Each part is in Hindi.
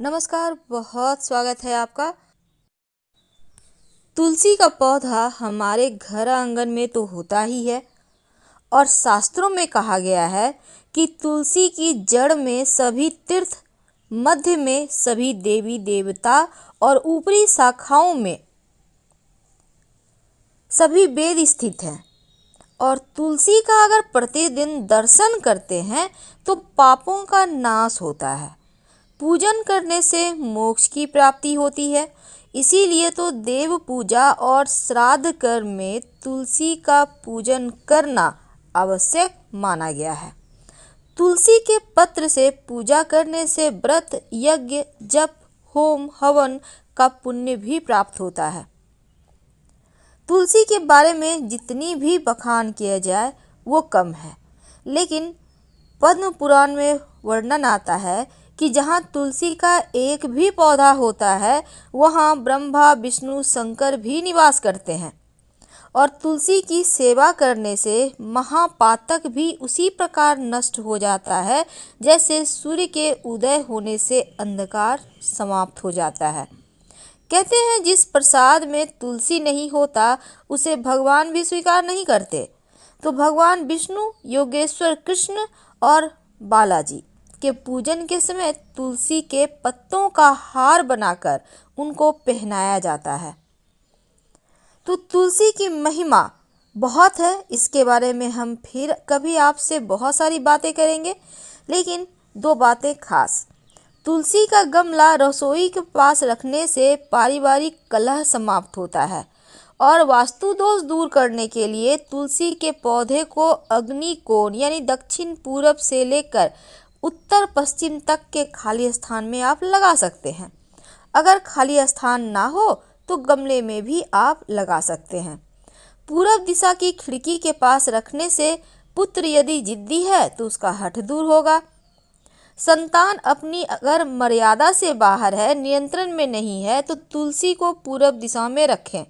नमस्कार, बहुत स्वागत है आपका। तुलसी का पौधा हमारे घर आंगन में तो होता ही है और शास्त्रों में कहा गया है कि तुलसी की जड़ में सभी तीर्थ, मध्य में सभी देवी देवता और ऊपरी शाखाओं में सभी वेद स्थित हैं। और तुलसी का अगर प्रतिदिन दर्शन करते हैं तो पापों का नाश होता है। पूजन करने से मोक्ष की प्राप्ति होती है। इसीलिए तो देव पूजा और श्राद्ध कर्म में तुलसी का पूजन करना आवश्यक माना गया है। तुलसी के पत्र से पूजा करने से व्रत, यज्ञ, जप, होम, हवन का पुण्य भी प्राप्त होता है। तुलसी के बारे में जितनी भी बखान किया जाए वो कम है, लेकिन पद्म पुराण में वर्णन आता है कि जहाँ तुलसी का एक भी पौधा होता है वहाँ ब्रह्मा, विष्णु, शंकर भी निवास करते हैं। और तुलसी की सेवा करने से महापातक भी उसी प्रकार नष्ट हो जाता है जैसे सूर्य के उदय होने से अंधकार समाप्त हो जाता है। कहते हैं जिस प्रसाद में तुलसी नहीं होता उसे भगवान भी स्वीकार नहीं करते। तो भगवान विष्णु, योगेश्वर कृष्ण और बालाजी के पूजन के समय तुलसी के पत्तों का हार बनाकर उनको पहनाया जाता है। तो तुलसी की महिमा बहुत है, इसके बारे में हम फिर कभी आपसे बहुत सारी बातें करेंगे, लेकिन दो बातें खास। तुलसी का गमला रसोई के पास रखने से पारिवारिक कलह समाप्त होता है और वास्तु दोष दूर करने के लिए तुलसी के पौधे को अग्नि कोण यानी दक्षिण पूरब से लेकर उत्तर पश्चिम तक के खाली स्थान में आप लगा सकते हैं। अगर खाली स्थान ना हो तो गमले में भी आप लगा सकते हैं। पूरब दिशा की खिड़की के पास रखने से पुत्र यदि जिद्दी है तो उसका हठ दूर होगा। संतान अपनी अगर मर्यादा से बाहर है, नियंत्रण में नहीं है, तो तुलसी को पूरब दिशा में रखें।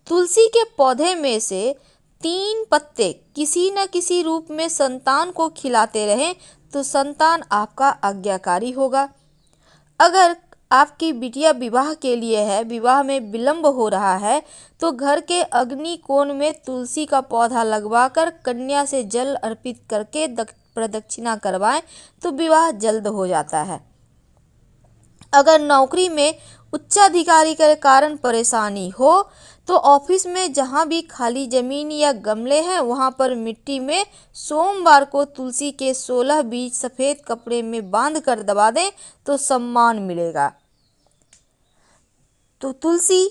तुलसी के पौधे में से 3 पत्ते किसी न किसी रूप में संतान को खिलाते रहें तो संतान आपका आज्ञाकारी होगा। अगर आपकी बिटिया विवाह के लिए है, विवाह में विलंब हो रहा है, तो घर के अग्नि कोण में तुलसी का पौधा लगवाकर कन्या से जल अर्पित करके प्रदक्षिणा करवाएं तो विवाह जल्द हो जाता है। अगर नौकरी में उच्चाधिकारी के कारण परेशानी हो तो ऑफिस में जहां भी खाली जमीन या गमले हैं वहां पर मिट्टी में सोमवार को तुलसी के 16 बीज सफेद कपड़े में बांध कर दबा दें तो सम्मान मिलेगा। तो तुलसी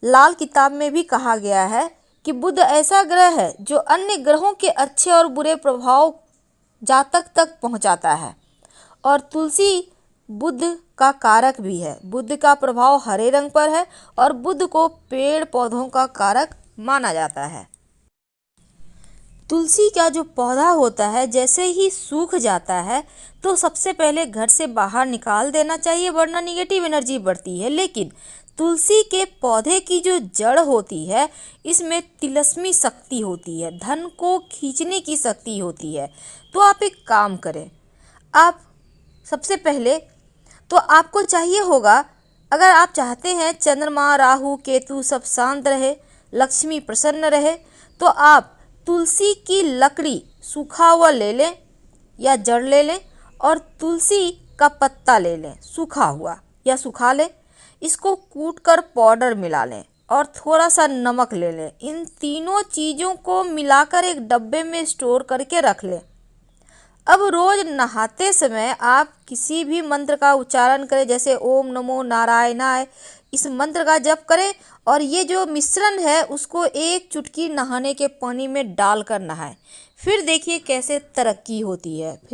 लाल किताब में भी कहा गया है कि बुध ऐसा ग्रह है जो अन्य ग्रहों के अच्छे और बुरे प्रभाव जातक तक पहुंचाता है और तुलसी बुध का कारक भी है। बुध का प्रभाव हरे रंग पर है और बुध को पेड़ पौधों का कारक माना जाता है। तुलसी का जो पौधा होता है जैसे ही सूख जाता है तो सबसे पहले घर से बाहर निकाल देना चाहिए, वरना निगेटिव एनर्जी बढ़ती है। लेकिन तुलसी के पौधे की जो जड़ होती है इसमें तिलस्मी शक्ति होती है, धन को खींचने की शक्ति होती है। तो आप एक काम करें, आप सबसे पहले तो आपको चाहिए होगा, अगर आप चाहते हैं चंद्रमा, राहु, केतु सब शांत रहे, लक्ष्मी प्रसन्न रहे, तो आप तुलसी की लकड़ी सूखा हुआ ले लें या जड़ ले लें और तुलसी का पत्ता ले लें, सूखा हुआ या सुखा लें। इसको कूटकर पाउडर मिला लें और थोड़ा सा नमक ले लें। इन तीनों चीज़ों को मिलाकर एक डब्बे में स्टोर करके रख लें। अब रोज नहाते समय आप किसी भी मंत्र का उच्चारण करें, जैसे ओम नमो नारायणाय, इस मंत्र का जप करें और ये जो मिश्रण है उसको 1 चुटकी नहाने के पानी में डालकर नहाएं। फिर देखिए कैसे तरक्की होती है। फिर